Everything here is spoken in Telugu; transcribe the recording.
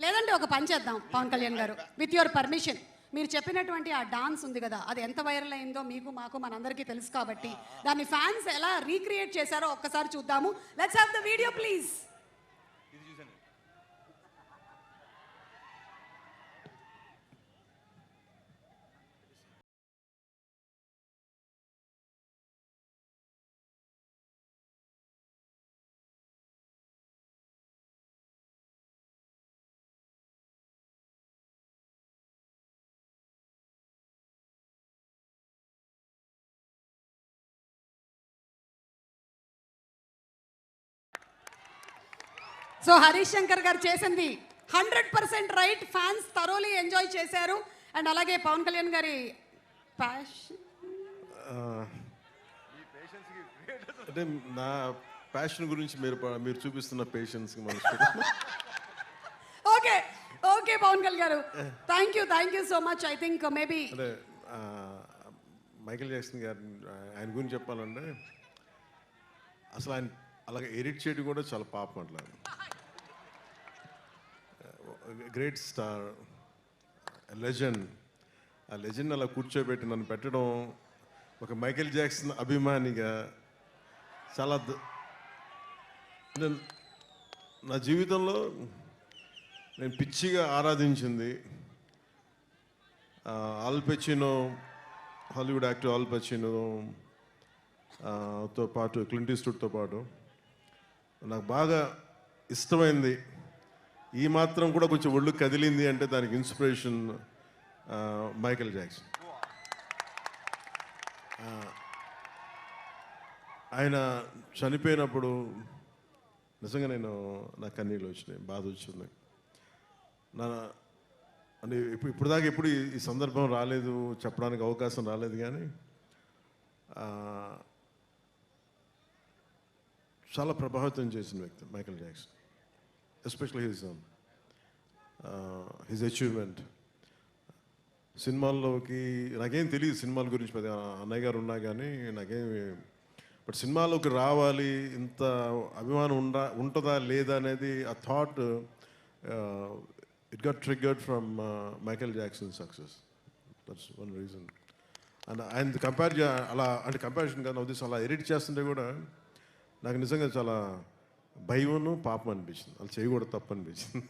లేదంటే ఒక పని చేద్దాం పవన్ కళ్యాణ్ గారు, విత్ యువర్ పర్మిషన్. మీరు చెప్పినటువంటి ఆ డాన్స్ ఉంది కదా, అది ఎంత వైరల్ అయిందో మీకు మాకు మనందరికీ తెలుసు కాబట్టి దాన్ని ఫ్యాన్స్ ఎలా రీక్రియేట్ చేశారో ఒక్కసారి చూద్దాము. Let's have the video please. So Harish Shankar గారు చేసింది 100% రైట్. ఫ్యాన్స్ థరోలీ ఎంజాయ్ చేశారు. అండ్ అలాగే పవన్ కళ్యాణ్ గారి అంటే నా ప్యాషన్ గురించి మీరు చూపిస్తున్న patience okay okay Pawan Kalyan గారు, thank you so much. I think maybe అంటే మైకేల్ జాక్సన్ గారు ఆయన గురించి చెప్పాలంటే అసలు ఆయన అలాగే ఎడిట్ చేయడం కూడా చాలా పాపం. అట్లా గ్రేట్ స్టార్, లెజెండ్. ఆ లెజెండ్ అలా కూర్చోబెట్టి నన్ను పెట్టడం ఒక మైకేల్ జాక్సన్ అభిమానిగా చాలా నా జీవితంలో నేను పిచ్చిగా ఆరాధించింది Al Pacino, Hollywood actor Al Pacino తో పాటు క్లింట్ ఈస్ట్వుడ్తో పాటు నాకు బాగా ఇష్టమైంది. ఈ మాత్రం కూడా కొంచెం ఒళ్ళు కదిలింది అంటే దానికి ఇన్స్పిరేషన్ మైకేల్ జాక్సన్. ఆయన చనిపోయినప్పుడు నిజంగా నా కన్నీళ్ళు వచ్చినాయి, బాధ వచ్చింది. అంటే ఇప్పుడు దాకా ఎప్పుడు ఈ సందర్భం రాలేదు, చెప్పడానికి అవకాశం రాలేదు. కానీ చాలా ప్రభావితం చేసిన వ్యక్తి Michael Jackson, especially his achievement. సినిమాల్లోకి నాకేం తెలియదు సినిమాల గురించి, పెద్ద అన్నయ్య గారు ఉన్నా కానీ బట్ సినిమాలోకి రావాలి, ఇంత అభిమానం ఉంటుందా లేదా అనేది ఆ thought it got triggered from Michael Jackson success. That's one reason. And ఆయన అలా అంటే కంపారిజన్ కాదు, ఉద్దేశం అలా ఎడిట్ చేస్తుంటే కూడా నాకు నిజంగా చాలా భయమును పాపం అనిపించింది. అలా చేయకూడదు, తప్పు అనిపించింది.